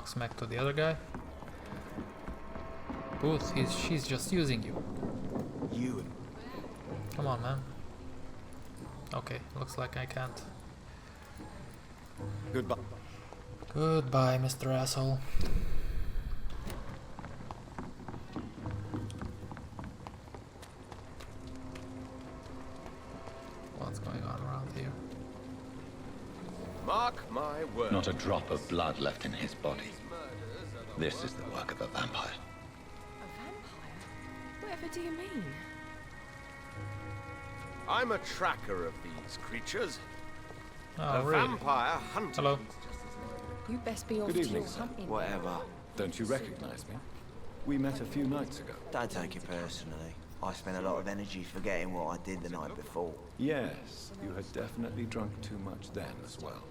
talk smack to the other guy. Booth, she's just using you. You. Come on, man. Okay, looks like I can't. Goodbye. Goodbye, Mr. Asshole. What's going on around here? Mark my word. Not a drop of blood left in his body. This is the work of a vampire. A vampire? Whatever do you mean? I'm a tracker of these creatures. Oh, a really? vampire hunting. Hello. You best be off Good to evening, your sir. hunting. Whatever. Don't you recognize me? We met a few nights ago. Don't take it personally. I spent a lot of energy forgetting what I did the night before. Yes, you had definitely drunk too much then as well.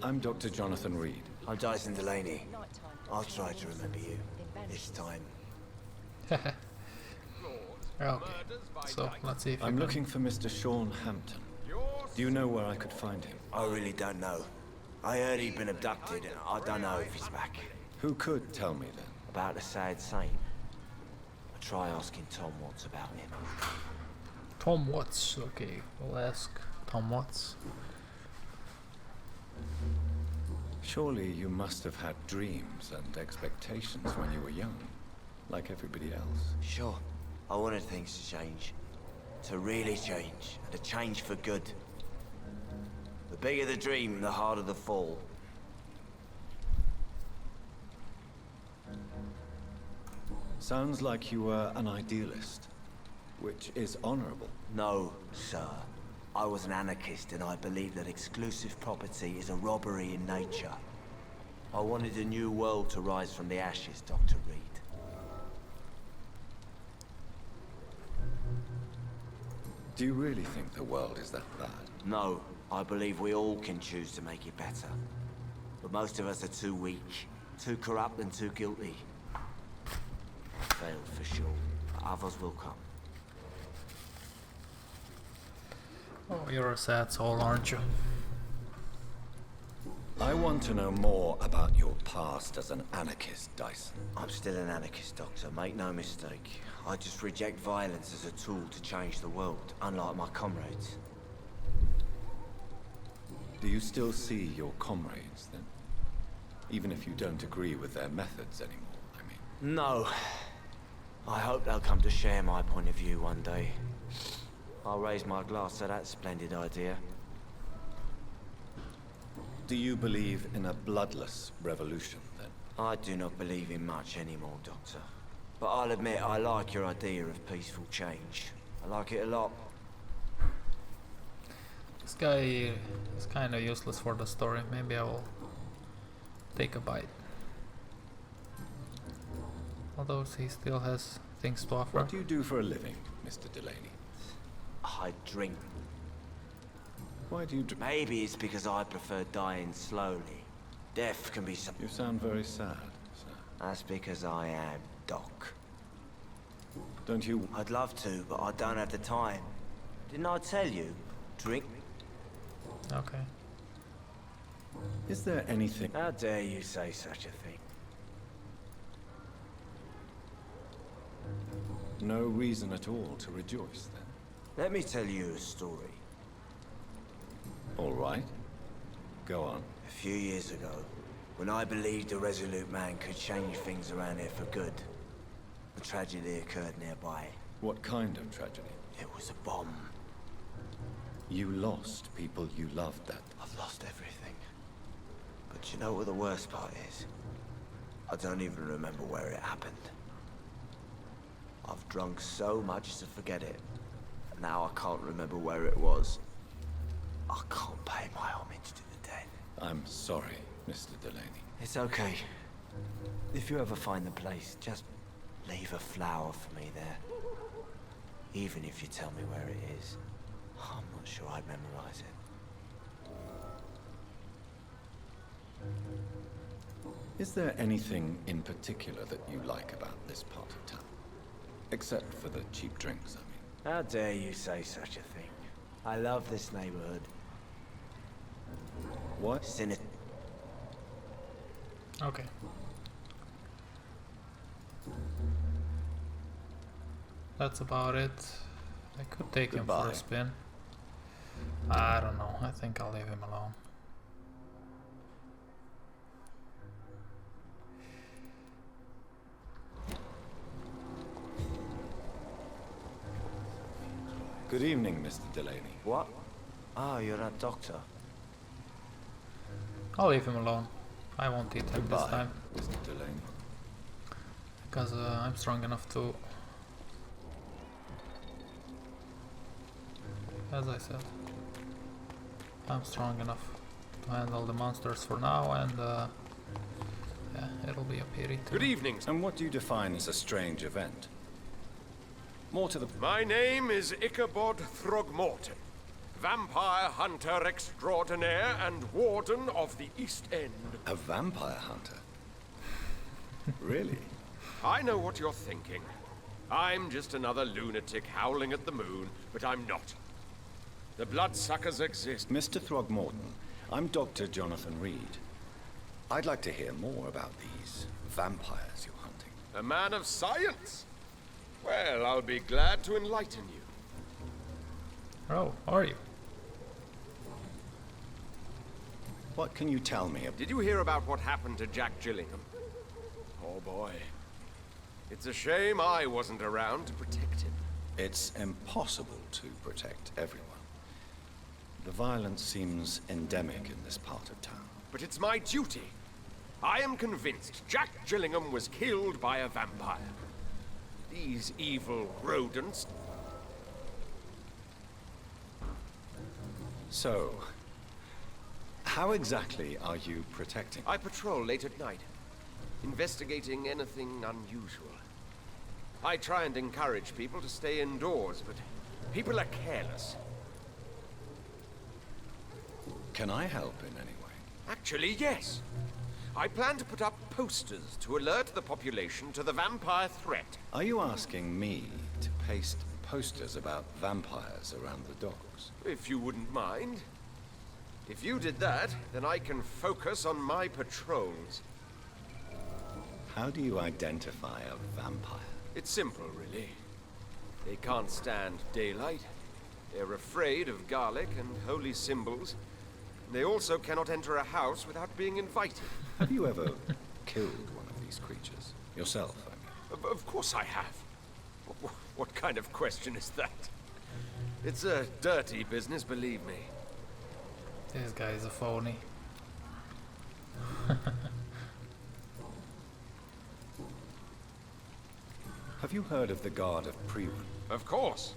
I'm Dr. Jonathan Reed. I'm Dyson Delaney. I'll try to remember you. This time. Okay, so let's see if I'm looking for Mr. Sean Hampton. Do you know where I could find him? I really don't know. I heard he'd been abducted, and I don't know if he's back. Who could tell me then? About the sad saint. I'll try asking Tom Watts about him. Tom Watts. Okay, we'll ask Tom Watts. Surely you must have had dreams and expectations when you were young, like everybody else. Sure. I wanted things to change. To really change. And to change for good. The bigger the dream, the harder the fall. Sounds like you were an idealist, which is honorable. No, sir. I was an anarchist and I believed that exclusive property is a robbery in nature. I wanted a new world to rise from the ashes, Dr. Reed. Do you really think the world is that bad? No, I believe we all can choose to make it better. But most of us are too weak, too corrupt and too guilty. Failed for sure, but others will come. Oh, you're a sad soul, aren't you? I want to know more about your past as an anarchist, Dyson. I'm still an anarchist, Doctor, make no mistake. I just reject violence as a tool to change the world, unlike my comrades. Do you still see your comrades, then? Even if you don't agree with their methods anymore, I mean. No. I hope they'll come to share my point of view one day. I'll raise my glass to that splendid idea. Do you believe in a bloodless revolution, then? I do not believe in much anymore, Doctor. But I'll admit I like your idea of peaceful change. I like it a lot. This guy is kind of useless for the story. Maybe I will take a bite. Although he still has things to offer. What do you do for a living, Mr. Delaney? I drink. Why do you drink? Maybe it's because I prefer dying slowly. Death can be so... You sound very sad, sir. That's because I am Doc. Don't you... I'd love to, but I don't have the time. Didn't I tell you? Drink? Okay. Is there anything... How dare you say such a thing? No reason at all to rejoice, then? Let me tell you a story. All right. Go on. A few years ago, when I believed a resolute man could change things around here for good, a tragedy occurred nearby. What kind of tragedy? It was a bomb. You lost people you loved that... I've lost everything. But you know what the worst part is? I don't even remember where it happened. I've drunk so much to forget it. And now I can't remember where it was. I can't pay my homage to the dead. I'm sorry, Mr. Delaney. It's okay. If you ever find the place, just leave a flower for me there. Even if you tell me where it is. I'm not sure I'd memorize it. Is there anything in particular that you like about this part of town? Except for the cheap drinks, I mean. How dare you say such a thing? I love this neighborhood. What? Cynic. Okay. That's about it. I could take him for Goodbye. a spin. I don't know. I think I'll leave him alone. Good evening, Mr. Delaney. What? Ah, you're a doctor. I'll leave him alone. I won't eat him this Goodbye, time. Mr. Delaney. Because I'm strong enough to... As I said, I'm strong enough to handle the monsters for now, and yeah, it'll be a pity to... Good evening. And what do you define as a strange event? More to the... My name is Ichabod Throgmorton, vampire hunter extraordinaire and warden of the East End. A vampire hunter? Really? I know what you're thinking. I'm just another lunatic howling at the moon, but I'm not. The bloodsuckers exist. Mr. Throgmorton, I'm Dr. Jonathan Reed. I'd like to hear more about these vampires you're hunting. A man of science? Well, I'll be glad to enlighten you. Oh, are you? What can you tell me about... Did you hear about what happened to Jack Gillingham? Oh boy. It's a shame I wasn't around to protect him. It's impossible to protect everyone. The violence seems endemic in this part of town. But it's my duty. I am convinced Jack Gillingham was killed by a vampire. These evil rodents... So, how exactly are you protecting? I patrol late at night, investigating anything unusual. I try and encourage people to stay indoors, but people are careless. Can I help in any way? Actually, yes. I plan to put up posters to alert the population to the vampire threat. Are you asking me to paste posters about vampires around the docks? If you wouldn't mind. If you did that, then I can focus on my patrols. How do you identify a vampire? It's simple, really. They can't stand daylight. They're afraid of garlic and holy symbols. They also cannot enter a house without being invited. Have you ever killed one of these creatures? Yourself, I mean. Of course I have. What kind of question is that? It's a dirty business, believe me. This guy is a phony. Have you heard of the Guard of Prewin? Of course.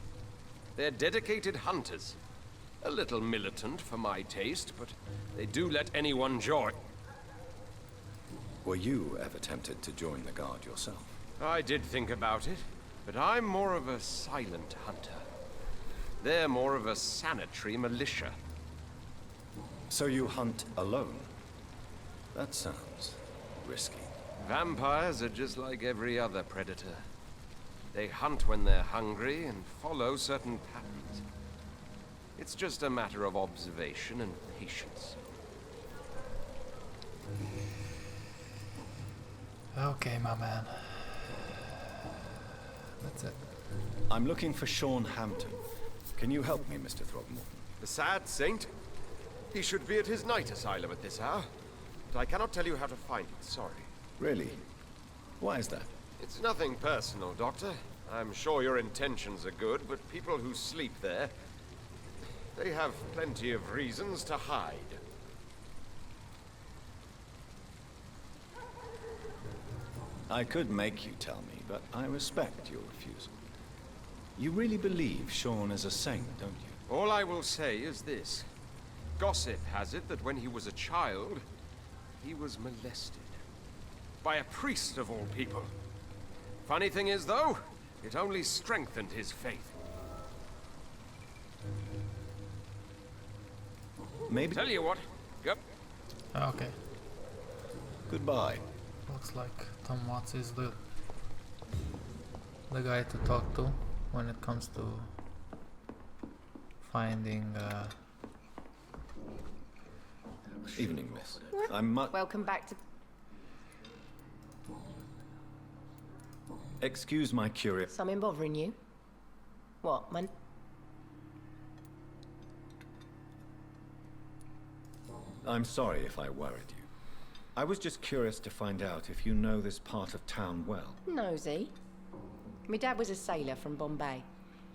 They're dedicated hunters. A little militant for my taste, but they do let anyone join. Were you ever tempted to join the Guard yourself? I did think about it, but I'm more of a silent hunter. They're more of a sanitary militia. So you hunt alone? That sounds risky. Vampires are just like every other predator. They hunt when they're hungry and follow certain patterns. It's just a matter of observation and patience. Okay, my man. That's it. I'm looking for Sean Hampton. Can you help me, Mr. Throgmorton? The sad saint? He should be at his night asylum at this hour. But I cannot tell you how to find it, sorry. Really? Why is that? It's nothing personal, Doctor. I'm sure your intentions are good, but people who sleep there, they have plenty of reasons to hide. I could make you tell me, but I respect your refusal. You really believe Sean is a saint, don't you? All I will say is this. Gossip has it that when he was a child, he was molested. By a priest of all people. Funny thing is, though, it only strengthened his faith. Maybe... Tell you what, yep. Okay. Goodbye. Looks like Tom Watts is the guy to talk to when it comes to finding Evening, miss. I'm Welcome back to... Excuse my curiosity. Something bothering you? What, man? I'm sorry if I worried you. I was just curious to find out if you know this part of town well. Nosy. My dad was a sailor from Bombay,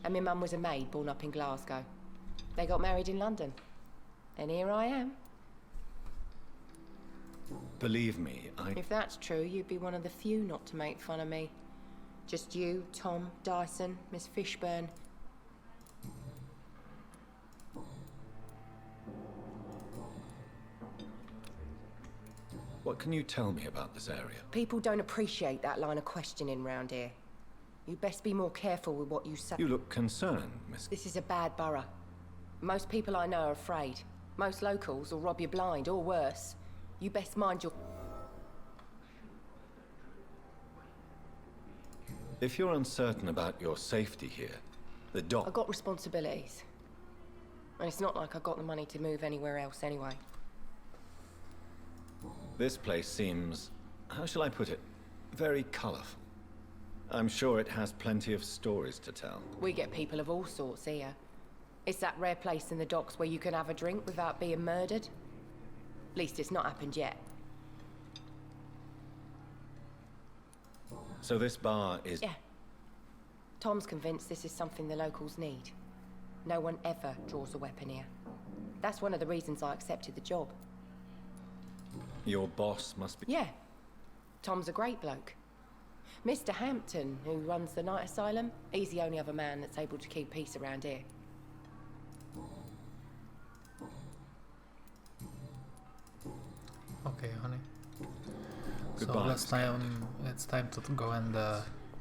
and my mum was a maid born up in Glasgow. They got married in London, and here I am. Believe me, If that's true, you'd be one of the few not to make fun of me. Just you, Tom, Dyson, Miss Fishburne. What can you tell me about this area? People don't appreciate that line of questioning round here. You'd best be more careful with what you say. You look concerned, Miss... This is a bad borough. Most people I know are afraid. Most locals will rob you blind, or worse. You best mind your... If you're uncertain about your safety here, the dock... I've got responsibilities. And it's not like I've got the money to move anywhere else anyway. This place seems... how shall I put it? Very colorful. I'm sure it has plenty of stories to tell. We get people of all sorts here. It's that rare place in the docks where you can have a drink without being murdered. At least it's not happened yet. So this bar is... Yeah. Tom's convinced this is something the locals need. No one ever draws a weapon here. That's one of the reasons I accepted the job. Your boss must be... Yeah. Tom's a great bloke. Mr. Hampton, who runs the night asylum, he's the only other man that's able to keep peace around here. Okay, honey. Goodbye, So last time it's time to go and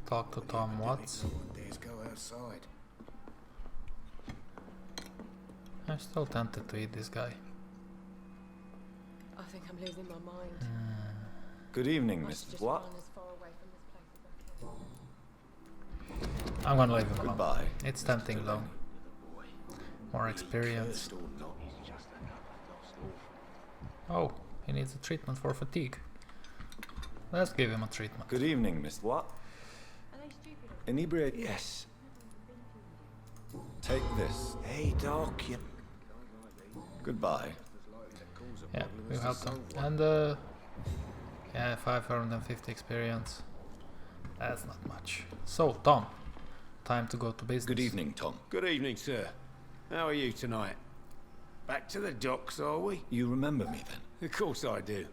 talk to Tom Watts. Dares go outside. I'm still tempted to eat this guy. I think I'm losing my mind. Good evening, I Miss... should just What? run as far away from this place as I can. I'm gonna leave him alone. Goodbye. It's tempting though. More experience. Oh, he needs a treatment for fatigue. Let's give him a treatment. Good evening, Miss... What? Are they stupid? Inebriate... Yes. Take this. Hey, Doc, you... Goodbye. Yeah, we helped him. And yeah, 550 experience. That's not much. So, Tom, time to go to business. Good evening, Tom. Good evening, sir. How are you tonight? Back to the docks, are we? You remember me then? Of course I do.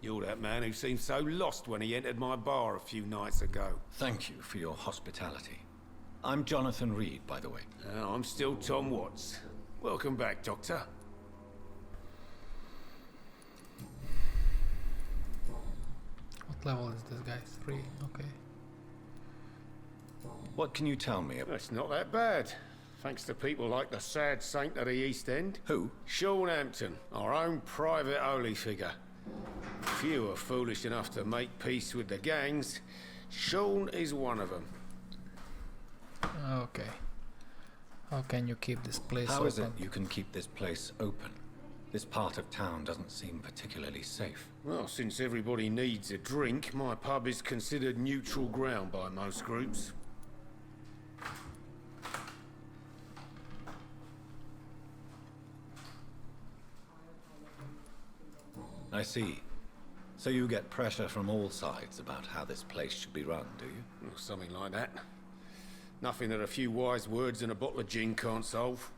You're that man who seemed so lost when he entered my bar a few nights ago. Thank you for your hospitality. I'm Jonathan Reed, by the way. I'm still Tom Watts. Welcome back, Doctor. What level is this guy? 3, okay. What can you tell me about... It's not that bad. Thanks to people like the sad saint of the East End. Who? Sean Hampton, our own private holy figure. Few are foolish enough to make peace with the gangs. Sean is one of them. Okay. How can you keep this place How open? is it you can keep this place open? This part of town doesn't seem particularly safe. Well, since everybody needs a drink, my pub is considered neutral ground by most groups. I see. So you get pressure from all sides about how this place should be run, do you? Or something like that. Nothing that a few wise words and a bottle of gin can't solve.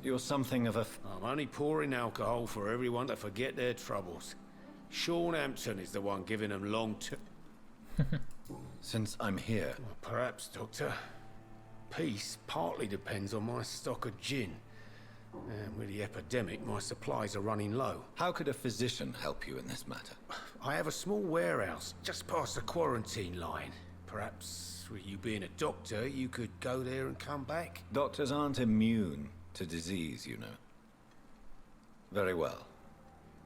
You're something of a... I'm only pouring alcohol for everyone to forget their troubles. Sean Hampton is the one giving them long-term... Since I'm here, Perhaps, Doctor. Peace partly depends on my stock of gin. And with the epidemic, my supplies are running low. how could a physician help you in this matter? I have a small warehouse just past the quarantine line. Perhaps, with you being a doctor, you could go there and come back? Doctors aren't immune to disease, you know. Very well.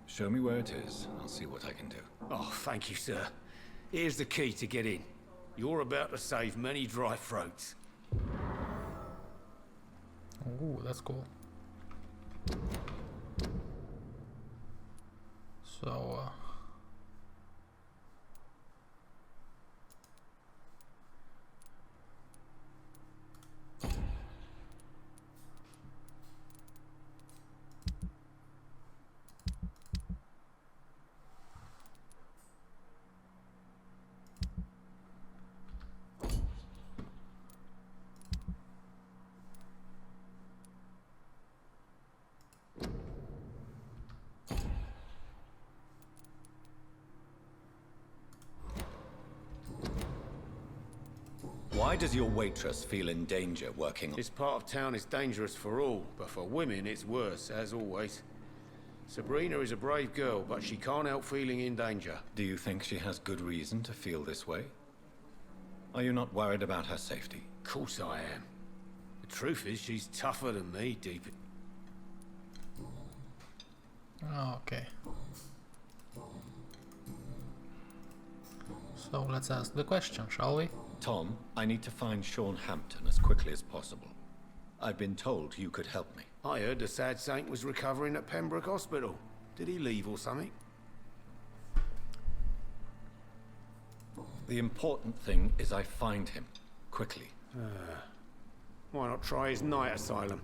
Show me where it is. I'll see what I can do. Oh, thank you, sir. Here's the key to get in. You're about to save many dry throats. Ooh, that's cool. So, Why does your waitress feel in danger working? This part of town is dangerous for all, but for women it's worse, as always. Sabrina is a brave girl, but she can't help feeling in danger. Do you think she has good reason to feel this way? Are you not worried about her safety? Of course I am. The truth is, she's tougher than me, deep. Okay. So let's ask the question, shall we? Tom, I need to find Sean Hampton as quickly as possible. I've been told you could help me. I heard the sad saint was recovering at Pembroke Hospital. Did he leave or something? The important thing is I find him, quickly. Why not try his night asylum?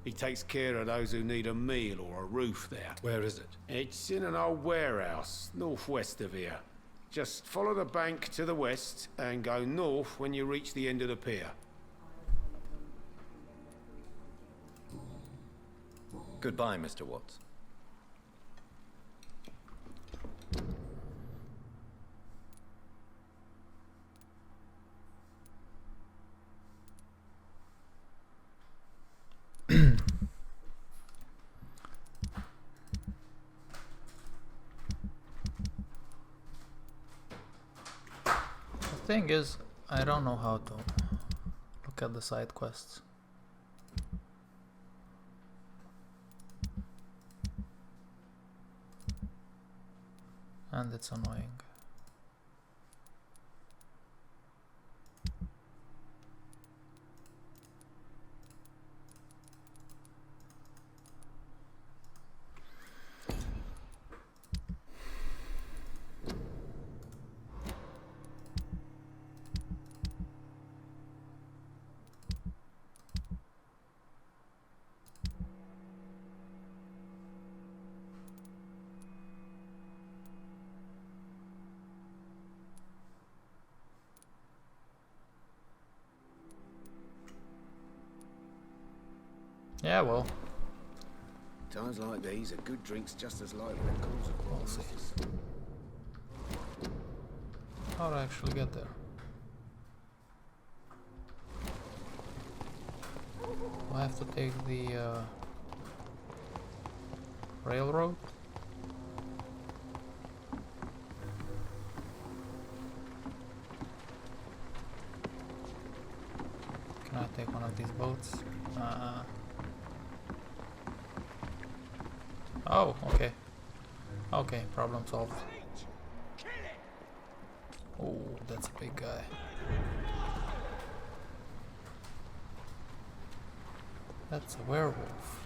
He takes care of those who need a meal or a roof there. Where is it? It's in an old warehouse, northwest of here. Just follow the bank to the west and go north when you reach the end of the pier. Goodbye, Mr. Watts. The thing is, I don't know how to look at the side quests. And it's annoying. Yeah, well, Times like these, a good drink's just as likely to cause a we'll see. How do I actually get there? Do I have to take the railroad? Can I take one of these boats? Oh, okay. Okay, problem solved. Oh, that's a big guy. That's a werewolf.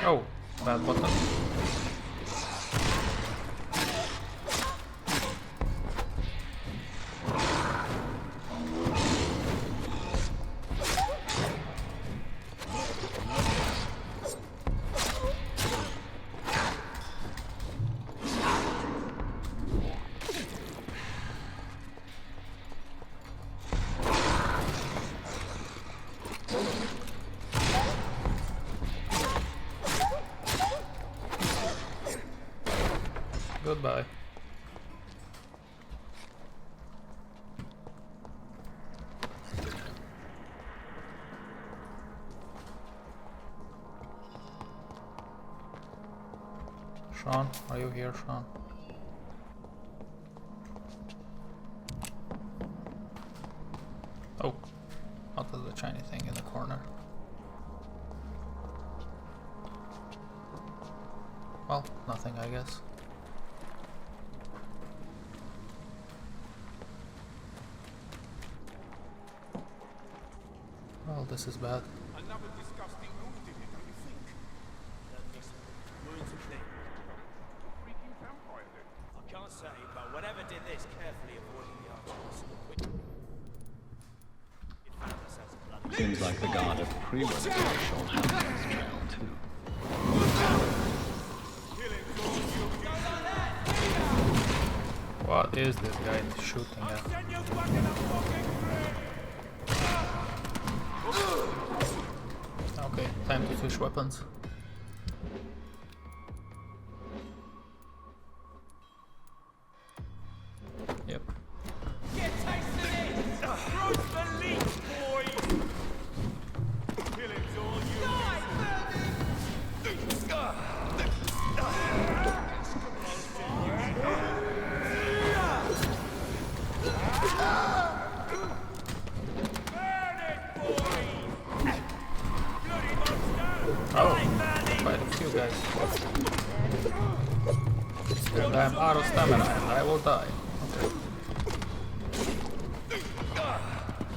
Oh, bad button. Goodbye. Sean, are you here, Sean? Oh, out of the shiny thing in the corner. Well, nothing, I guess. Well, this is bad. Another disgusting move, did it, don't you think? Ruins the thing. Freaking vampire then. I can't say, but whatever did this, carefully avoiding the archers. It found us as a bloody... Seems like the guard at the pre-run Sean Hampton's trail too. What is this guy shooting at? Time to switch weapons. Yep. Get taste of this! Cross the leech, boys! Killing's all you. Oh, quite a few guys. And I'm out of stamina and I will die. Okay.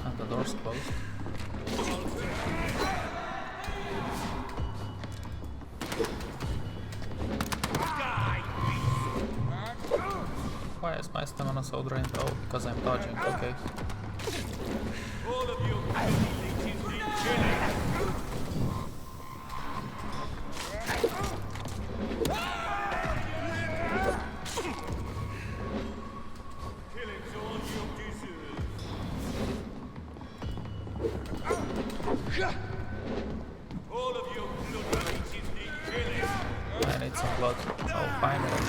And the door's closed. Why is my stamina so drained? Oh, because I'm dodging. Okay. All of you leeches need killing. Killing's all you deserve. All of you bloody leeches need killing. I need some blood. Oh, finally.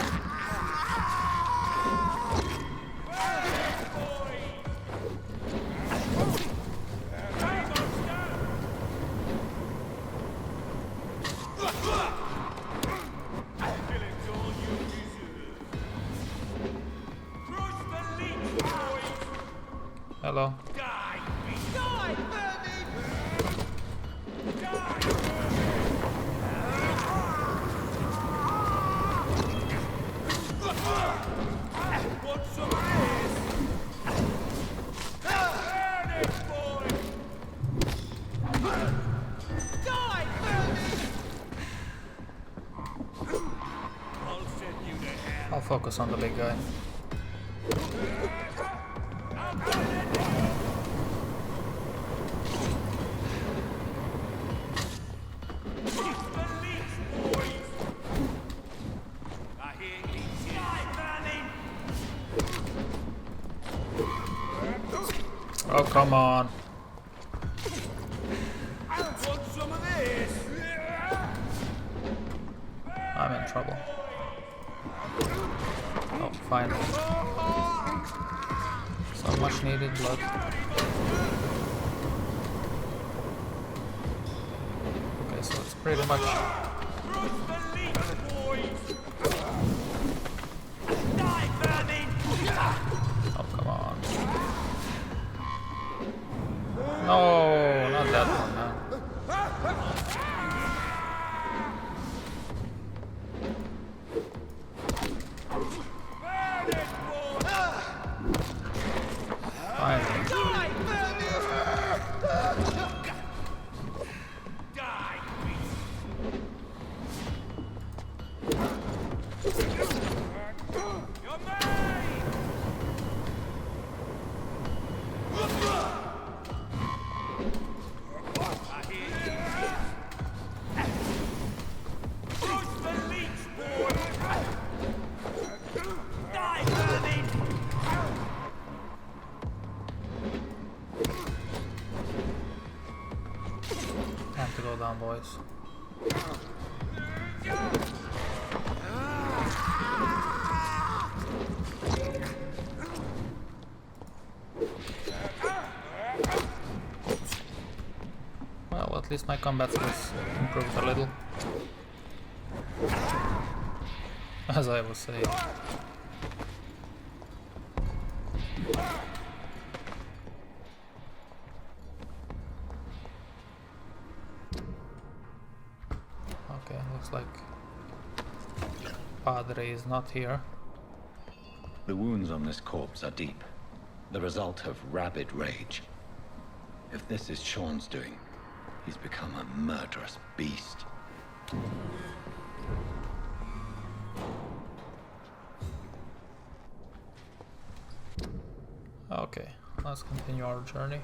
Hello. I'll focus on the big guy. Oh, come on. I'm in trouble. Oh, finally. So much needed blood. Okay, so it's pretty much... Oh, come on. No, not that one, man. Time to go down, boys. Well, at least my combat skills improved a little. As I was saying. Okay, looks like Padre is not here. The wounds on this corpse are deep, the result of rabid rage. If this is Sean's doing, he's become a murderous beast. Okay, let's continue our journey.